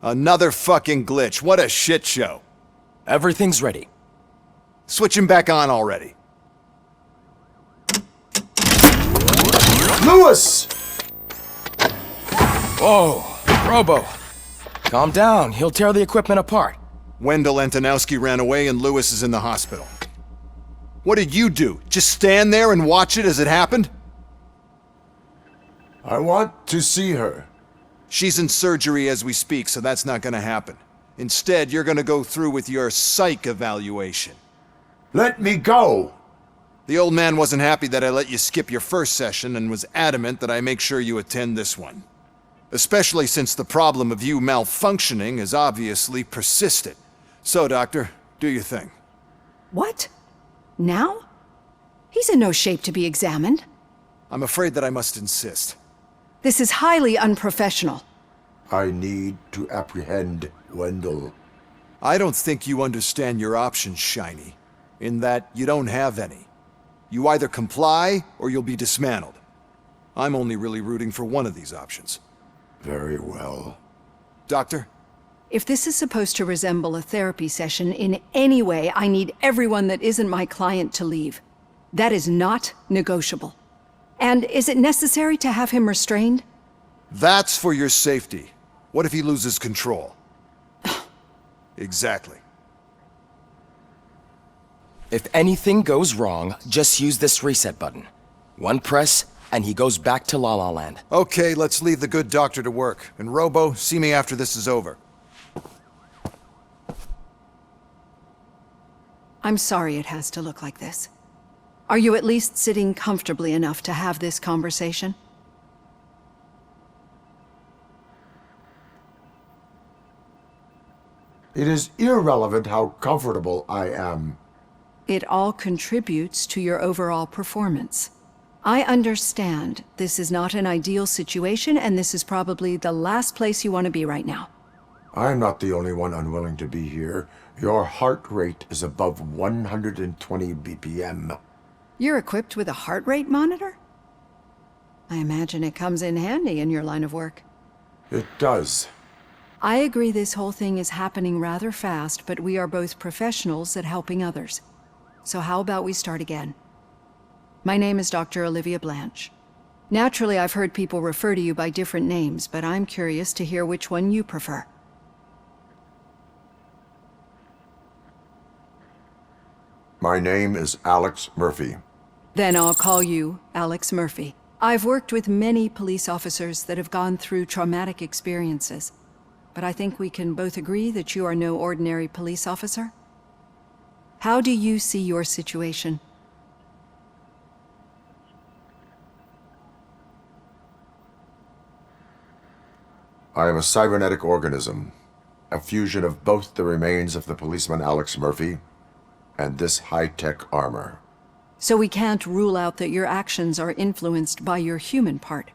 Another fucking glitch. What a shit show. Everything's ready. Switch him back on already. Lewis! Whoa, Robo. Calm down, he'll tear the equipment apart. Wendell Antonowski ran away and Lewis is in the hospital. What did you do? Just stand there and watch it as it happened? I want to see her. She's in surgery as we speak, so that's not gonna happen. Instead, you're gonna go through with your psych evaluation. Let me go! The old man wasn't happy that I let you skip your first session and was adamant that I make sure you attend this one. Especially since the problem of you malfunctioning is obviously persistent. So, Doctor, do your thing. What? Now? He's in no shape to be examined. I'm afraid that I must insist. This is highly unprofessional. I need to apprehend Wendell. I don't think you understand your options, Shiny, in that you don't have any. You either comply or you'll be dismantled. I'm only really rooting for one of these options. Very well. Doctor? If this is supposed to resemble a therapy session in any way, I need everyone that isn't my client to leave. That is not negotiable. And is it necessary to have him restrained? That's for your safety. What if he loses control? Exactly. If anything goes wrong, just use this reset button. One press, and he goes back to La La Land. Okay, let's leave the good doctor to work. And Robo, see me after this is over. I'm sorry it has to look like this. Are you at least sitting comfortably enough to have this conversation? It is irrelevant how comfortable I am. It all contributes to your overall performance. I understand this is not an ideal situation, and this is probably the last place you want to be right now. I'm not the only one unwilling to be here. Your heart rate is above 120 BPM. You're equipped with a heart rate monitor? I imagine it comes in handy in your line of work. It does. I agree this whole thing is happening rather fast, but we are both professionals at helping others. So how about we start again? My name is Dr. Olivia Blanche. Naturally, I've heard people refer to you by different names, but I'm curious to hear which one you prefer. My name is Alex Murphy. Then I'll call you Alex Murphy. I've worked with many police officers that have gone through traumatic experiences, but I think we can both agree that you are no ordinary police officer. How do you see your situation? I am a cybernetic organism, a fusion of both the remains of the policeman Alex Murphy and this high-tech armor. So we can't rule out that your actions are influenced by your human part.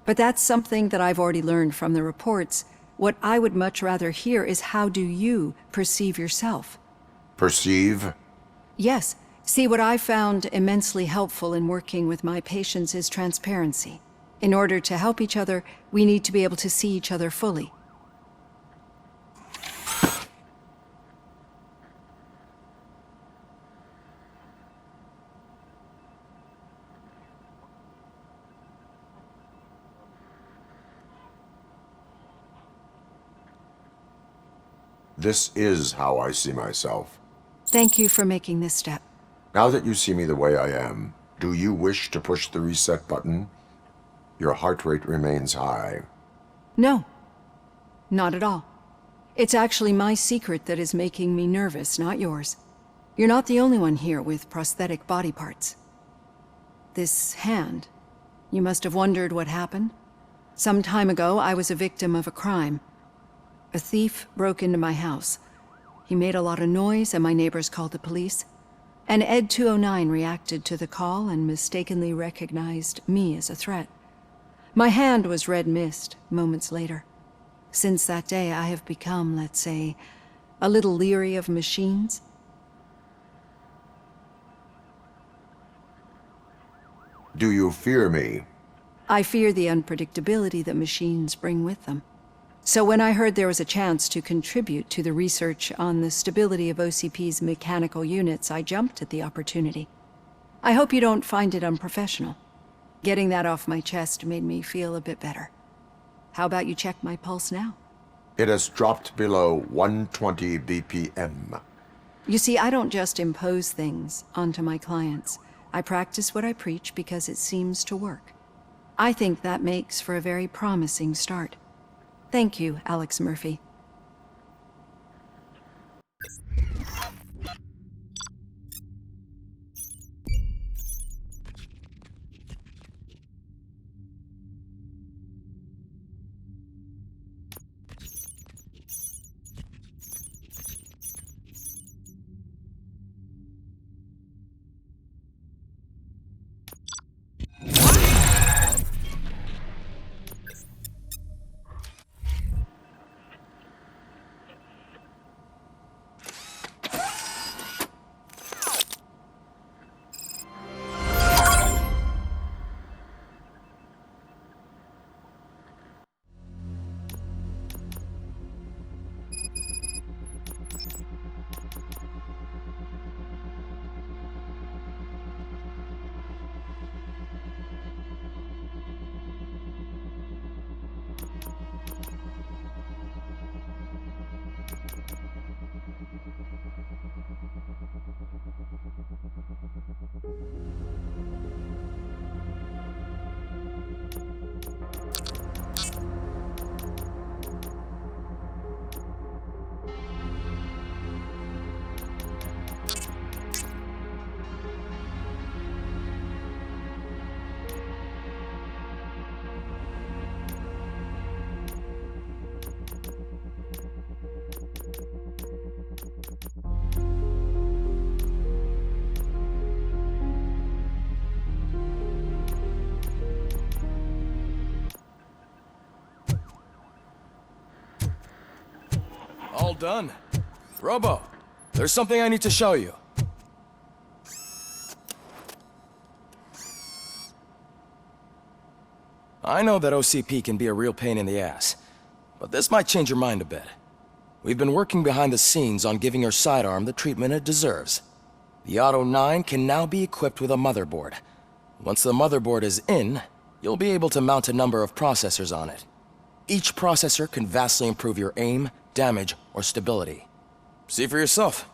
But that's something that I've already learned from the reports. What I would much rather hear is how do you perceive yourself? Perceive? Yes. See, what I found immensely helpful in working with my patients is transparency. In order to help each other, we need to be able to see each other fully. This is how I see myself. Thank you for making this step. Now that you see me the way I am, do you wish to push the reset button? Your heart rate remains high. No, not at all. It's actually my secret that is making me nervous, not yours. You're not the only one here with prosthetic body parts. This hand, you must have wondered what happened. Some time ago, I was a victim of a crime. A thief broke into my house. He made a lot of noise and my neighbors called the police. And Ed 209 reacted to the call and mistakenly recognized me as a threat. My hand was red mist moments later. Since that day, I have become, let's say, a little leery of machines. Do you fear me? I fear the unpredictability that machines bring with them. So when I heard there was a chance to contribute to the research on the stability of OCP's mechanical units, I jumped at the opportunity. I hope you don't find it unprofessional. Getting that off my chest made me feel a bit better. How about you check my pulse now? It has dropped below 120 BPM. You see, I don't just impose things onto my clients. I practice what I preach because it seems to work. I think that makes for a very promising start. Thank you, Alex Murphy. All done. Robo, there's something I need to show you. I know that OCP can be a real pain in the ass, but this might change your mind a bit. We've been working behind the scenes on giving your sidearm the treatment it deserves. The Auto 9 can now be equipped with a motherboard. Once the motherboard is in, you'll be able to mount a number of processors on it. Each processor can vastly improve your aim, damage, or stability. See for yourself.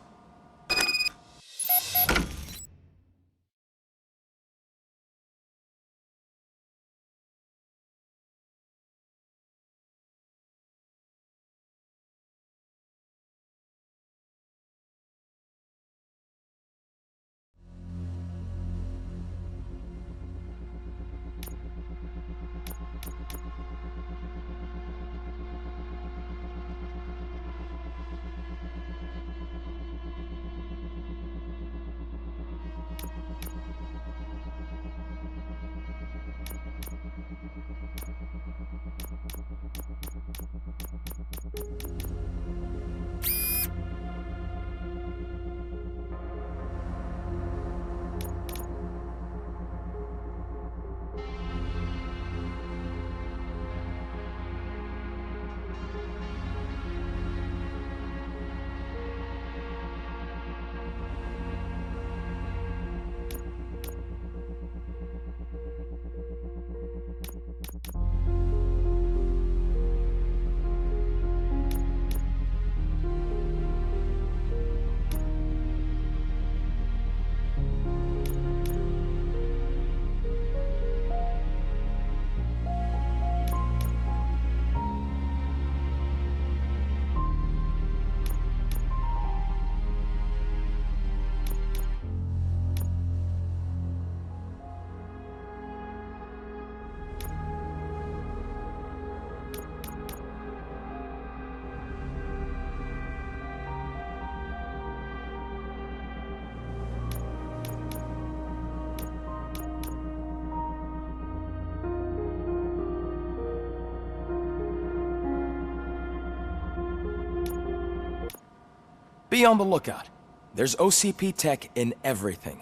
Be on the lookout. There's OCP tech in everything.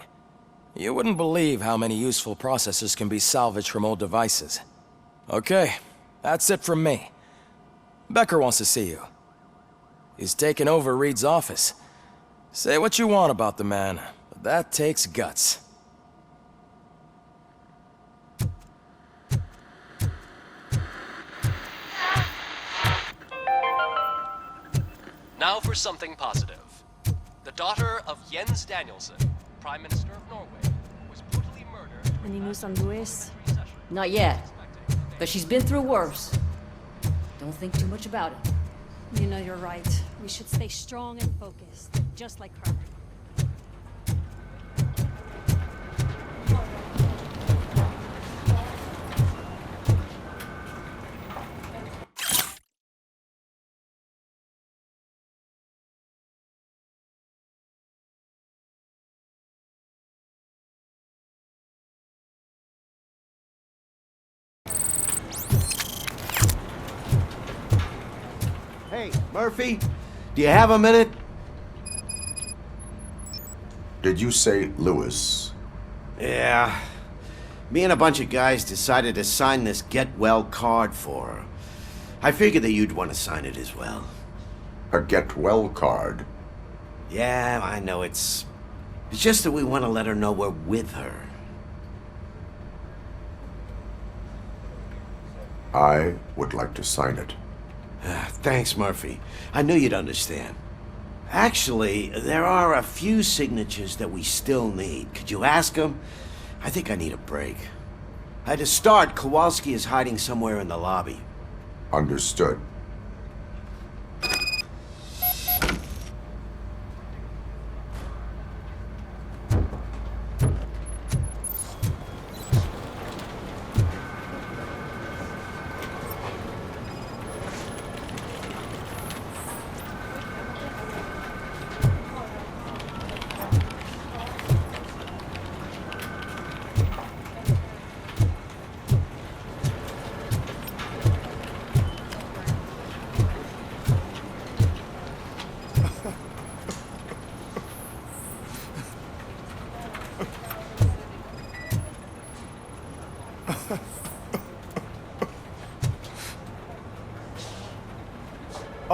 You wouldn't believe how many useful processors can be salvaged from old devices. Okay, that's it from me. Becker wants to see you. He's taken over Reed's office. Say what you want about the man, but that takes guts. Now for something positive. The daughter of Jens Danielson, Prime Minister of Norway, was brutally murdered. Any news on Louis? Not yet, but she's been through worse. Don't think too much about it. You know you're right. We should stay strong and focused, just like her. Hey, Murphy, do you have a minute? Did you say Lewis? Yeah. Me and a bunch of guys decided to sign this get well card for her. I figured that you'd want to sign it as well. A get well card? Yeah, I know it's just that we want to let her know we're with her. I would like to sign it. Thanks, Murphy. I knew you'd understand. Actually, there are a few signatures that we still need. Could you ask them? I think I need a break. To start, Kowalski is hiding somewhere in the lobby. Understood.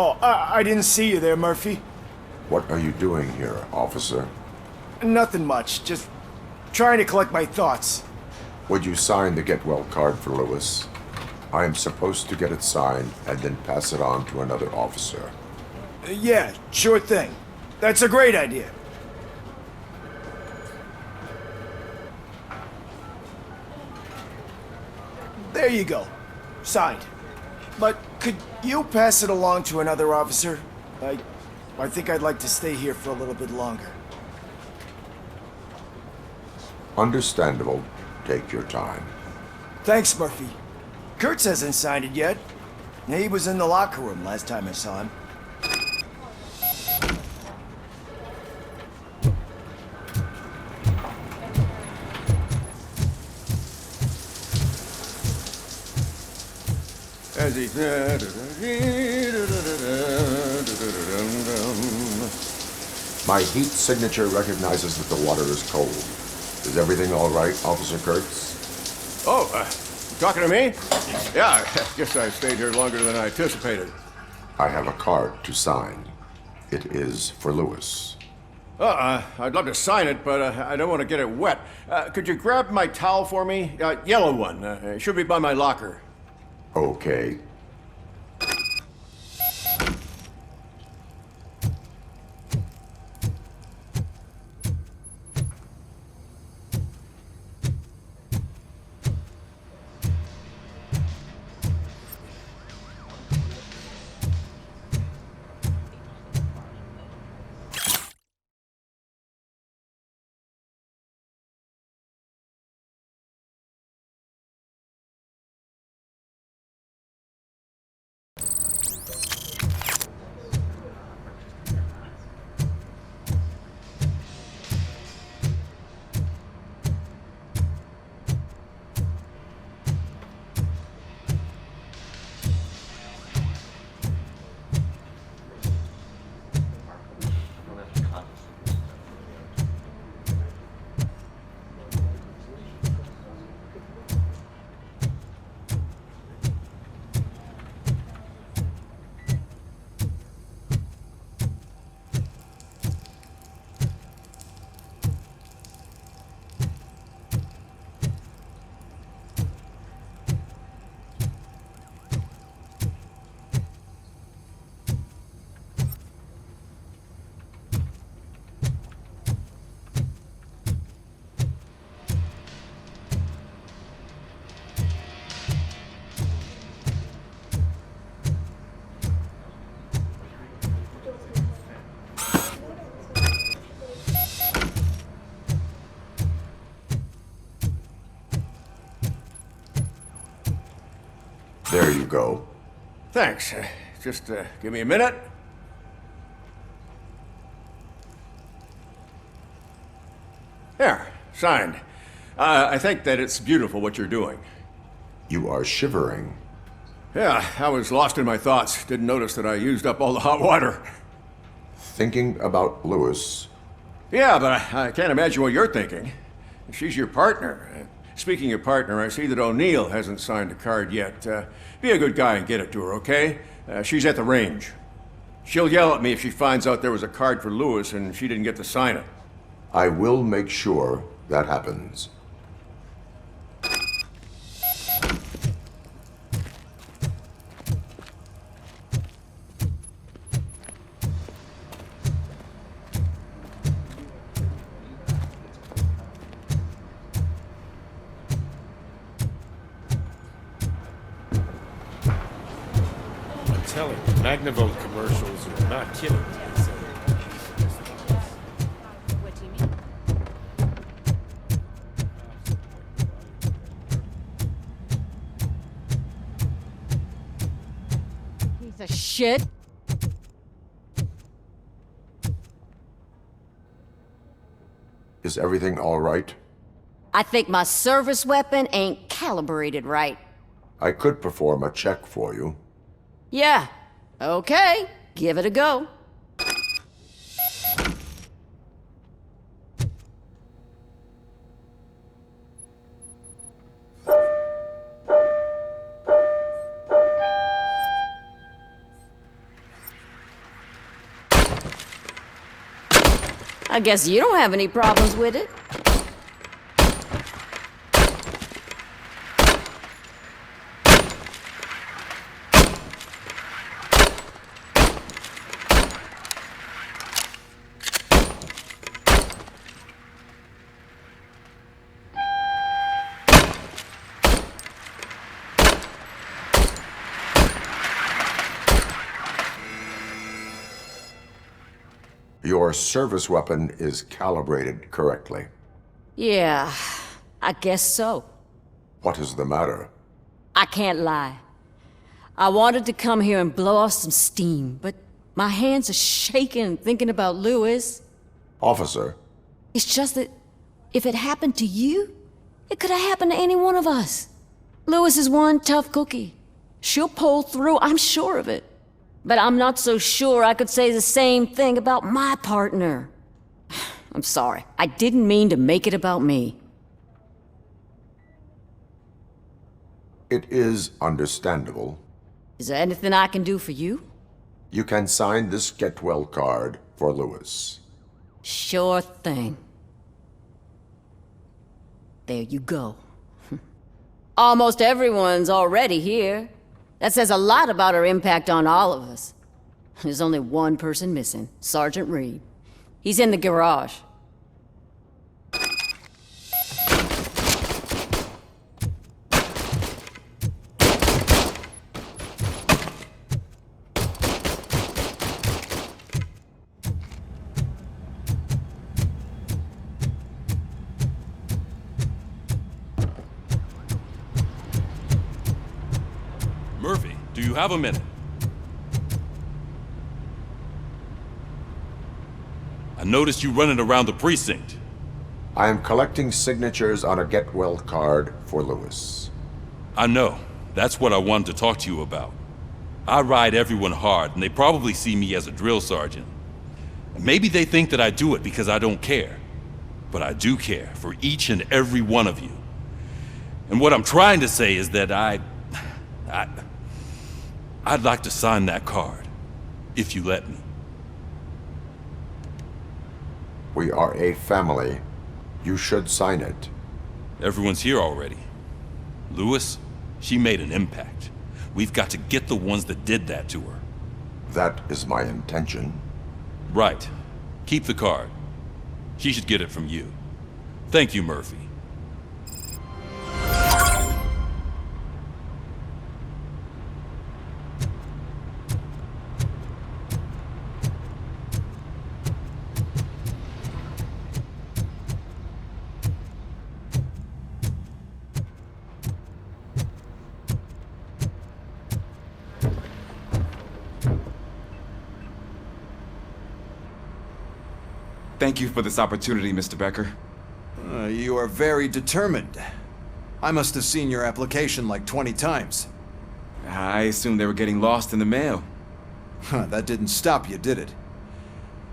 Oh, I didn't see you there, Murphy. What are you doing here, officer? Nothing much, just trying to collect my thoughts. Would you sign the get well card for Lewis? I am supposed to get it signed and then pass it on to another officer. Yeah, sure thing. That's a great idea. There you go. Signed. But could you pass it along to another officer? I think I'd like to stay here for a little bit longer. Understandable. Take your time. Thanks, Murphy. Kurtz hasn't signed it yet. He was in the locker room last time I saw him. As he My heat signature recognizes that the water is cold. Is everything all right, Officer Kurtz? Oh, talking to me? Yeah, I guess I stayed here longer than I anticipated. I have a card to sign. It is for Lewis. I'd love to sign it, but I don't want to get it wet. Could you grab my towel for me? Yellow one. It should be by my locker. Okay. There you go. Thanks. Just give me a minute. There, signed. I think that it's beautiful what you're doing. You are shivering. Yeah, I was lost in my thoughts. Didn't notice that I used up all the hot water. Thinking about Lewis. Yeah, but I can't imagine what you're thinking. She's your partner. Speaking of partner, I see that O'Neill hasn't signed a card yet. Be a good guy and get it to her, okay? She's at the range. She'll yell at me if she finds out there was a card for Lewis and she didn't get to sign it. I will make sure that happens. I'm telling you, Magnavolt commercials are not kidding. What do you mean? Piece of shit. Is everything all right? I think my service weapon ain't calibrated right. I could perform a check for you. Yeah. Okay. Give it a go. I guess you don't have any problems with it. Your service weapon is calibrated correctly. Yeah, I guess so. What is the matter? I can't lie. I wanted to come here and blow off some steam, but my hands are shaking thinking about Lewis. Officer, It's just that if it happened to you, it could have happened to any one of us. Lewis is one tough cookie. She'll pull through, I'm sure of it. But I'm not so sure I could say the same thing about my partner. I'm sorry. I didn't mean to make it about me. it is understandable. Is there anything I can do for you? You can sign this get well card for Lewis. Sure thing. There you go. Almost everyone's already here. That says a lot about her impact on all of us. There's only one person missing, Sergeant Reed. He's in the garage. Murphy, do you have a minute? I noticed you running around the precinct. I am collecting signatures on a get well card for Lewis. I know. That's what I wanted to talk to you about. I ride everyone hard, and they probably see me as a drill sergeant. Maybe they think that I do it because I don't care. But I do care for each and every one of you. And what I'm trying to say is that I'd like to sign that card, if you let me. We are a family. You should sign it. Everyone's here already. Lewis, she made an impact. We've got to get the ones that did that to her. That is my intention. Right. Keep the card. She should get it from you. Thank you, Murphy. Thank you for this opportunity, Mr. Becker. You are very determined. I must have seen your application like 20 times. I assumed they were getting lost in the mail. That didn't stop you, did it?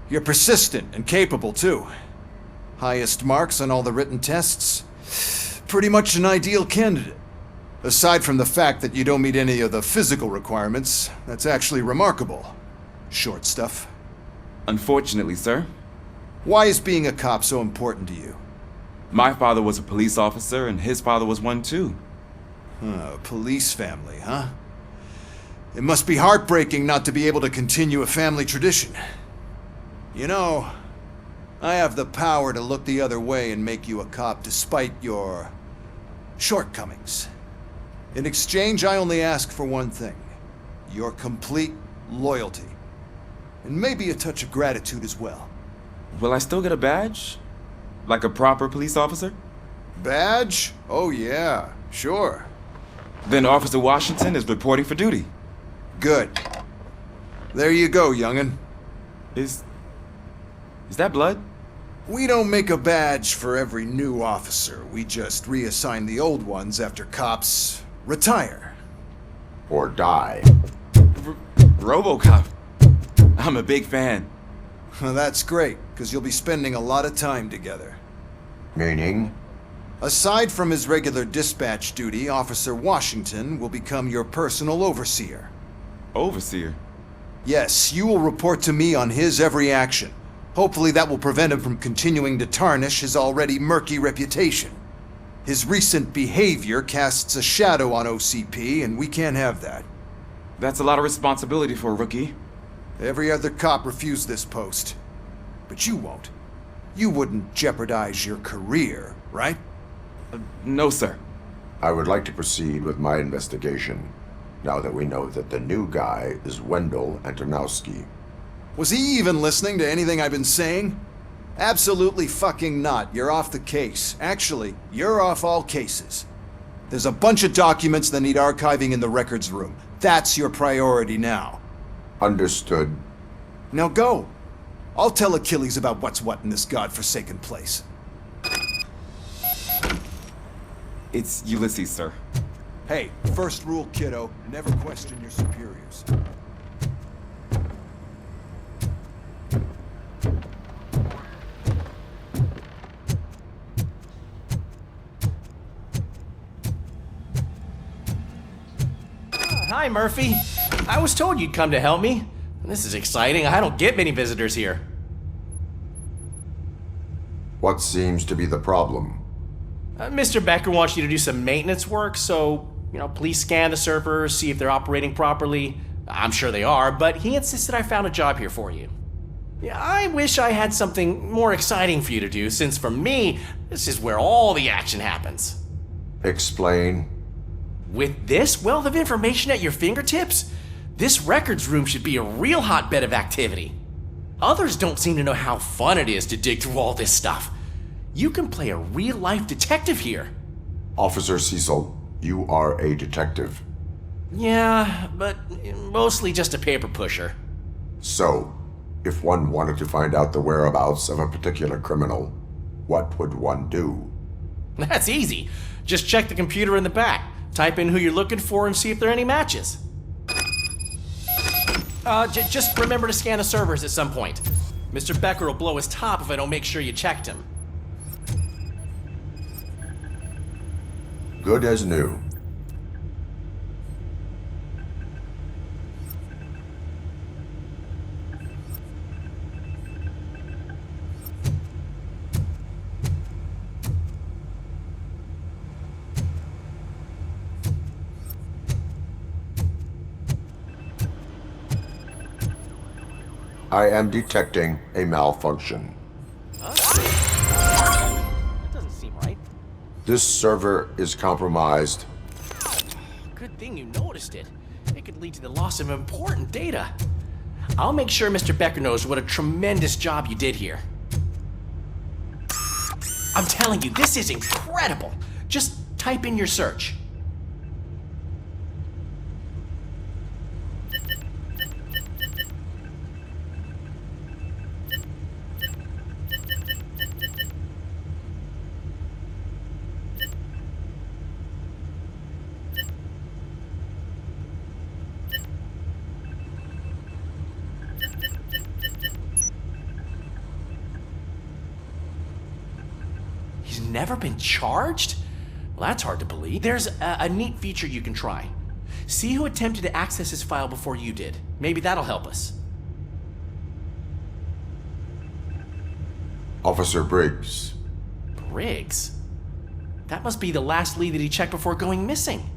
You're persistent and capable, too. Highest marks on all the written tests. Pretty much an ideal candidate. Aside from the fact that you don't meet any of the physical requirements, that's actually remarkable. Short stuff. Unfortunately, sir. Why is being a cop so important to you? My father was a police officer, and his father was one too. A police family, huh? It must be heartbreaking not to be able to continue a family tradition. You know, I have the power to look the other way and make you a cop despite your shortcomings. In exchange, I only ask for one thing. Your complete loyalty. And maybe a touch of gratitude as well. Will I still get a badge? Like a proper police officer? Badge? Oh yeah, sure. Then Officer Washington is reporting for duty. Good. There you go, young'un. Is that blood? We don't make a badge for every new officer. We just reassign the old ones after cops retire. Or die. Robocop. I'm a big fan. That's great, because you'll be spending a lot of time together. Meaning? Aside from his regular dispatch duty, Officer Washington will become your personal overseer. Overseer? Yes, you will report to me on his every action. Hopefully that will prevent him from continuing to tarnish his already murky reputation. His recent behavior casts a shadow on OCP, and we can't have that. That's a lot of responsibility for a rookie. Every other cop refused this post. But you won't. You wouldn't jeopardize your career, right? No, sir. I would like to proceed with my investigation, now that we know that the new guy is Wendell Antonowski. Was he even listening to anything I've been saying? Absolutely fucking not. You're off the case. Actually, you're off all cases. There's a bunch of documents that need archiving in the records room. That's your priority now. Understood. Now go. I'll tell Achilles about what's what in this godforsaken place. It's Ulysses, sir. Hey, first rule, kiddo, never question your superiors. Hi, Murphy. I was told you'd come to help me. This is exciting. I don't get many visitors here. What seems to be the problem? Mr. Becker wants you to do some maintenance work, so, please scan the servers, see if they're operating properly. I'm sure they are, but he insisted I found a job here for you. Yeah, I wish I had something more exciting for you to do, since for me, this is where all the action happens. Explain. With this wealth of information at your fingertips, this records room should be a real hotbed of activity. Others don't seem to know how fun it is to dig through all this stuff. You can play a real-life detective here. Officer Cecil, you are a detective. Yeah, but mostly just a paper pusher. So, if one wanted to find out the whereabouts of a particular criminal, what would one do? That's easy. Just check the computer in the back, type in who you're looking for, and see if there are any matches. Just remember to scan the servers at some point. Mr. Becker will blow his top if I don't make sure you checked him. Good as new. I am detecting a malfunction. That doesn't seem right. This server is compromised. Good thing you noticed it. It could lead to the loss of important data. I'll make sure Mr. Becker knows what a tremendous job you did here. I'm telling you, this is incredible. Just type in your search. never been charged? Well, that's hard to believe. There's a neat feature you can try. See who attempted to access his file before you did. Maybe that'll help us. Officer Briggs. Briggs? That must be the last lead that he checked before going missing.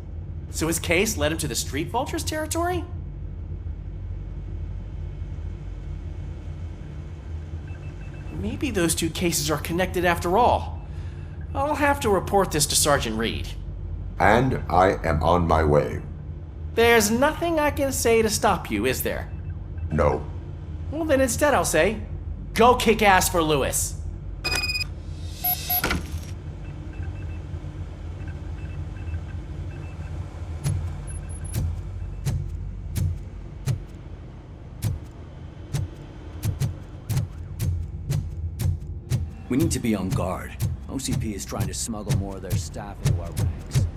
So his case led him to the Street Vultures territory? Maybe those two cases are connected after all. I'll have to report this to Sergeant Reed. And I am on my way. There's nothing I can say to stop you, is there? No. Well, then instead I'll say, go kick ass for Lewis. We need to be on guard. OCP is trying to smuggle more of their staff into our ranks.